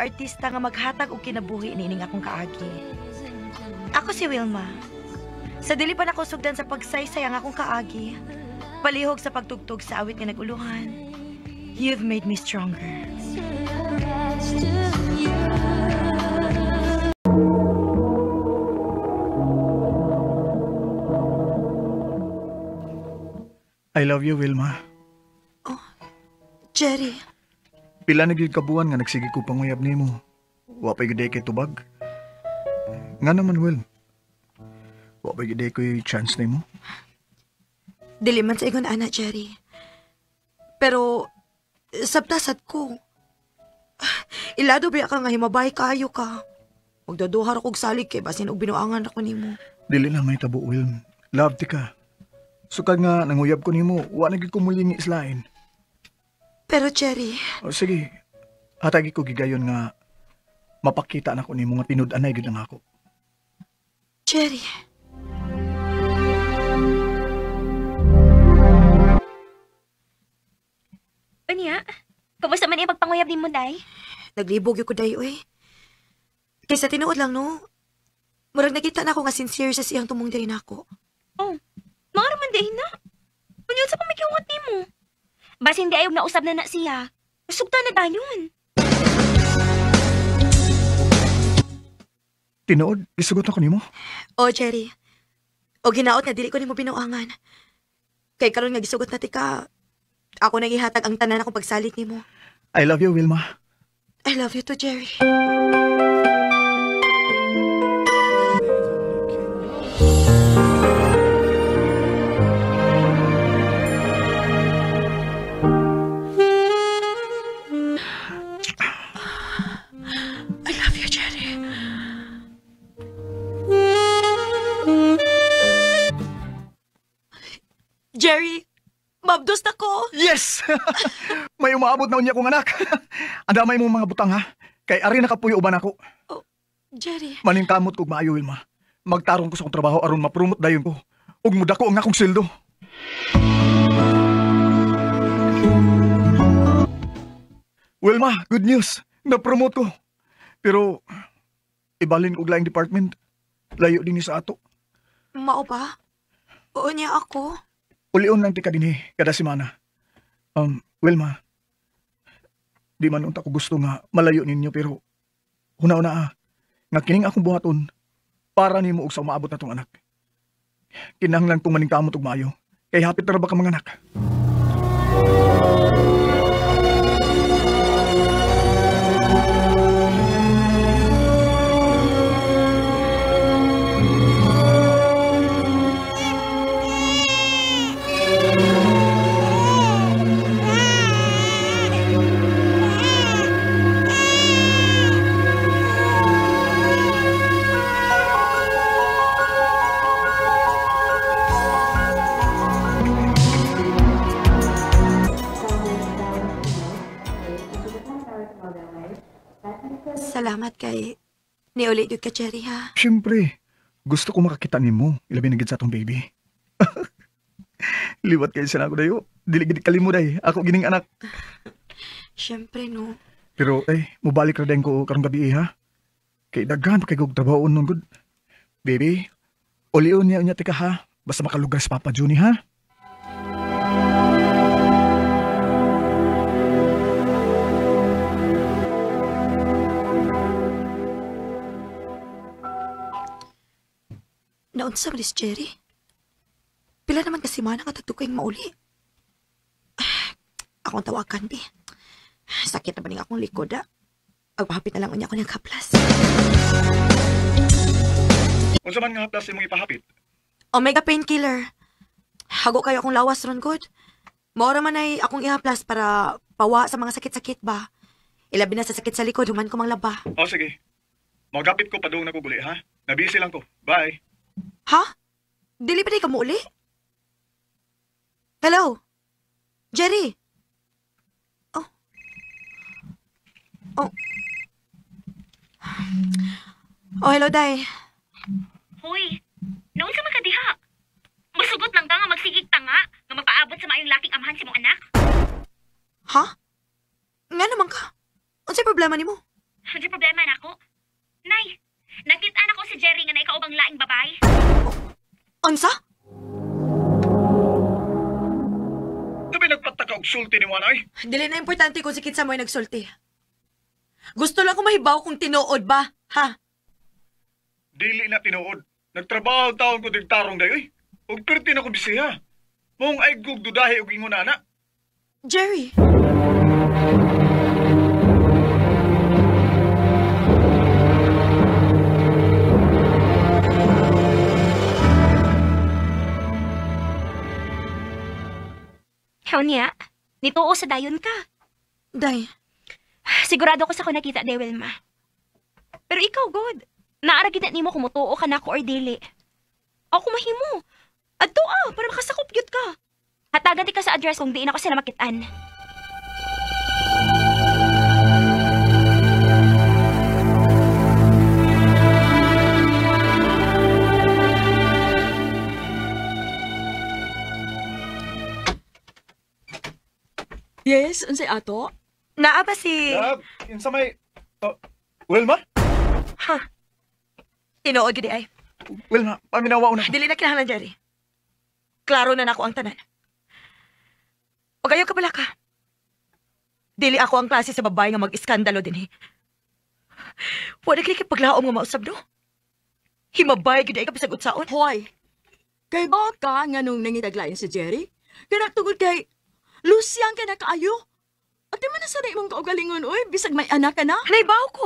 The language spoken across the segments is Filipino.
artista nga maghatag og kinabuhi niining akong kaagi. Ako si Wilma. Sa dili pa nako sugdan sa pagsaysay ang akong kaagi, palihog sa pagtugtog sa awit nga naguluhan. You've made me stronger. I love you, Wilma. Jerry, Pila na gyud kabuan nga nagsige ko panguyab nimo. Wa pay gid kay tubag. Nga naman, Will. Wa pay gid koy chance nimo. dili man sa ingon ana, Jerry. Pero, sabtasad ko. Ilado ba ka nga himabay kayo ka? Magdaduhar akong salig kay basin og binuangan ako nimo. Dili lang may tabo, Will. Love ti ka. Sukad nga nanguyab ko nimo, wa na gyud ko muling islain. Pero, Jerry, O sige, hatagi ko gigayon nga mapakita na ko nimo nga tinud-anay gyud lang ako. Jerry. Unya, kumusta man yung pagpanguyab ni mo, day? Naglibog yung ko dayo eh. Kaysa tinuod lang, no? Murag nakita na ako nga sincere sa siyang tumong diri na ako. Oh, maaraman day na. Unya, sa pamikiwangat ni mo. Bas hindi ayog na usab na siya. Sugta na dayon. Tinuod, isugot ako nimo. Oh, Jerry. O ginaot na dili ko nimo binuangan. Kay karon nga gisugot na tika, ako nagihatag ang tanan akong pagsalit nimo. I love you, Wilma. I love you too, Jerry. I love you, Jerry. Jerry, mabdos na ko. Yes! May umaabot na unya kong anak. Andamay mo mga butang, ha? Kay ari nakapuyo uban ako. Jerry. Maningkamot kog maayo, Wilma. Magtarong ko sa akong trabaho aron mapromot dayon ko. Ug mudako ang akong sildo. Wilma, good news. Na-promote ko. Pero, ibalin ko laing department. Layo din ni sa ato. Mao ba? Oo niya ako. Ulion lang tika din kada semana. Wilma, di man unta ko gusto nga malayo ninyo pero una-una nga kining akong buhaton para nimo og sa umaabot na tong anak. Kinahanglan kong maningkamot og maayo. Kay hapit na ra ba ka mga anak? Salamat kay niulit yun ka, Jerry, ha? Siyempre, gusto ko makakita nimo. Ilabi na gid sa atong baby. Liwat kayo sa ako dayo. Dili gid kalimo day. Ako gining anak. Siyempre, no. Pero mubalik ra din ko karong gabi ha. Kay daghan pa kay kog trabaho nun good. Baby, ulion niya tika ha. Basta makalugar sa Papa Juni ha. Naunsa malis, Jerry? Pila naman kasi mana nga tagtukay mauli. Akong tawakan, di. Sakit na ba ning akong likod, ha? Agpahapit na lang unya ako niyang kaplas. Unsa man nga haplas imong ipahapit? Omega painkiller. Hago kayo akong lawas ron, good. Maura man ay akong ihaplas para pawa sa mga sakit-sakit ba. Ilabi na sa sakit sa likod, human ko mang laba. Oh sige. Magapit ko padung na ko guli ha. Nabisi lang ko. Bye. Ha? Dili pa di ka mo uli? Hello? Jerry? Oh. Oh. Oh, hello, Day. Hoy, noon sa mga diha. Masugot lang ka nga magsigig tanga nga mapaabot sa maayong laking amahan si mong anak. Ha? Nga naman ka. Unsay problema nimo? Di problema na ako. Nay, nakita na ko si Jerry nga na ikaw bang laing babay. Unsa? Tabi nagpataka og sulti ni Manay. Dili na importante kung si Kitsa mo'y nagsulti. Gusto lang ko mahibaw kung tinuod ba, ha? Dili na tinuod. Nagtrabaho taon ko digtarong dayoy. Og perti na ko bisiya. Mong ay gugdudahi og ingon ana. Jerry. Ikaw niya, nituo sa dayon ka. Day, Sigurado ko sa ko nakita, de Wilma. Pero ikaw, God. Naaragin na nimo kung mutuo ka na ako or dili. Ako mahimo. Adto para makasakop gyud ka. Hatagan ti ka sa address kung diin ako sila makitaan. Yes, unsay ato? naa ba si... Lab, kinsa may Wilma? Ha? Tinuod gid ay. Wilma, paminawa na. Dili na kinahanglan, Jerry. Klaro na nako ang tanan. O kayo ka pala ka. Dili ako ang klase sa babae nga mag-iskandalo din, eh. Wala kini paglaom nga mausab, no? Himabay gid ay ka bisag utsaon. Hoy. Kay ba ka nga nung nangitaglayan si Jerry? Kaya tungod kay Lucian ka na kaayo. At di man na sanay mong kaugalingon, oy. Bisag may anak ka na. Naibaw ko.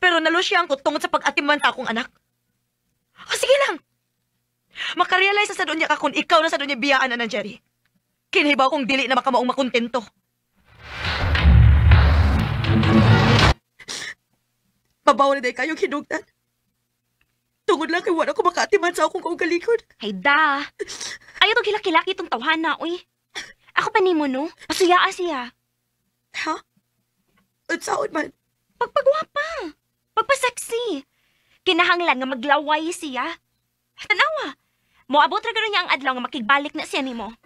Pero nalusyan ko tungod sa pag-atiman sa akong anak. O sige lang. Makarealize sa doon niya ka kung ikaw na sa doon niya biyaan na ng Jerry. Kinibaw kong dili na makamaong makontento. Mabaw na day kayo kinugtan. Tungod lang kay wala ko makaatiman sa akong kaugalingon. Hay da. Ayaw to kilaki-laki itong tawhana, uy. Ako pa nimo, no? Pasuyaan siya. Ha? Unsaon man? Pagpagwapa. Pagpaseksi. Kinahanglan nga maglaway siya. Tanawa. Moabot ra garo niya ang adlaw nga makigbalik na siya nimo.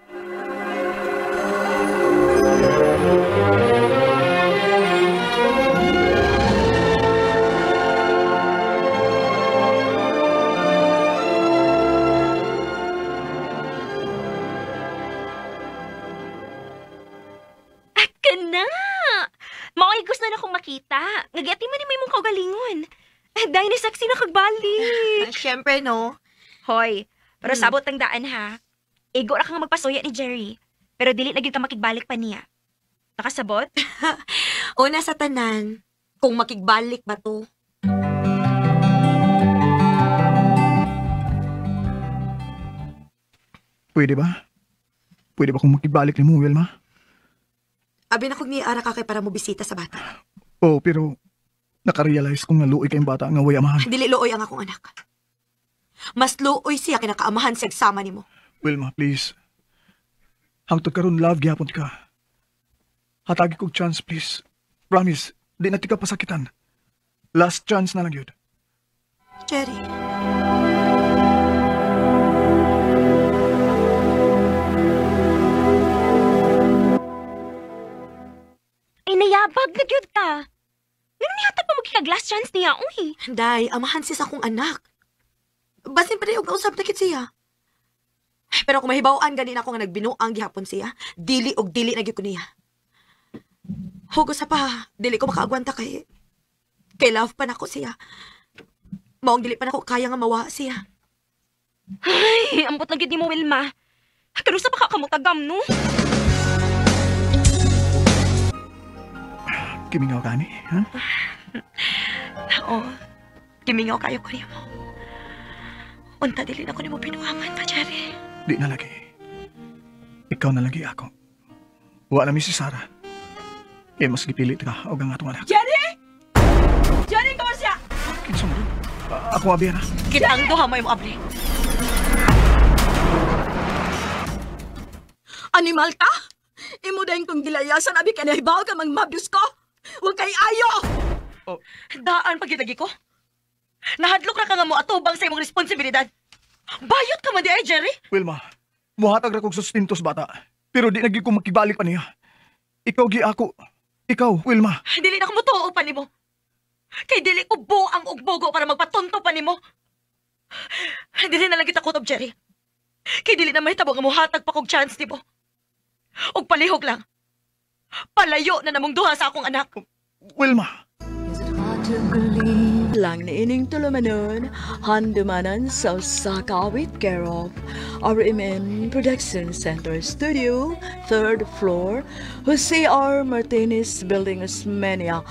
Kana! Mao'y gusto na akong makita. Ngagati man ni may mong kaugalingon. Dahil ni saksi na kagbalik. Siyempre, no? Hoy, pero sabot ang daan ha. Igo ra kang magpasuya ni Jerry. Pero dili na gyud ka makigbalik pa niya. Nakasabot? Una sa tanan, kung makigbalik ba to? Pwede ba? Pwede ba kung makibalik ni mo, Wilma? Abi na kong niara ka kay para mo bisita sa bata. Oo, pero nakarealize kong naluoy kayong bata nga way amahan. Dili luoy ang akong anak. Mas luoy siya kinakaamahan siya sama nimo. Wilma, please. Hangtod karon love gyapon ka. Hatagi kog chance, please. Promise, di na tika pasakitan. Last chance na lang yun. Jerry. Ay, nayabag na gyud ka. Ngano niya pa magkika-last chance niya, uy. Day, amahan siya sa akong anak. Basin pa rin og nausap na kit siya. Pero kung mahibawaan ganin ako nga nagbinuang gihapon siya, dili og dili na gyud ko niya. Hugo sa pa, dili ko makaagwanta kay love pa nako siya. Maong dili pa nako kaya nga mawa siya. Ay, ambot na gyud ni mo, Wilma. Kano sa baka kamutagam, no? Kimingaw ka ni, ha? Oo. Gimingaw kayo ko niyo mo. Unta dili na ko nimo pinuangan pa, Jerry. Di na lagi. Ikaw na lagi ako. Wala mi si Sarah. Eh, mas gipilit ka o ang atong anak. Jerry! Jerry, kamu siya? Kinsa mo? Ako abi na. Kita ang duha mo imong abli. Animal ka? Imo dahil kong gilayasan, abi ka nahibaw ka mabdus ko. Huwag kay ayo! Daan pagitagi ko. Nahadlok na ka nga mo atubang sa imong responsibilidad. Bayot ka man di ay, Jerry. Wilma, muhatag ra kog sustinto sa bata. Pero di nagi ko makibalik pa niya. Ikaw gi ako. Ikaw, Wilma. Dili na ko mutuo pa nimo. Kay dili ko buang og bogo para magpatunto pa nimo. Dili na lang kita kutob, Jerry. Kay dili na mahitabo nga mohatag pa kog chance nimo. Og palihog lang. Palayo na namong duha sa akong anak. Wilma, Lang ni ining tulumanon, handumanan sa usa ka awit care of RMN Production Center Studio, 3rd floor, Jose R. Martinez Building, Osmeña,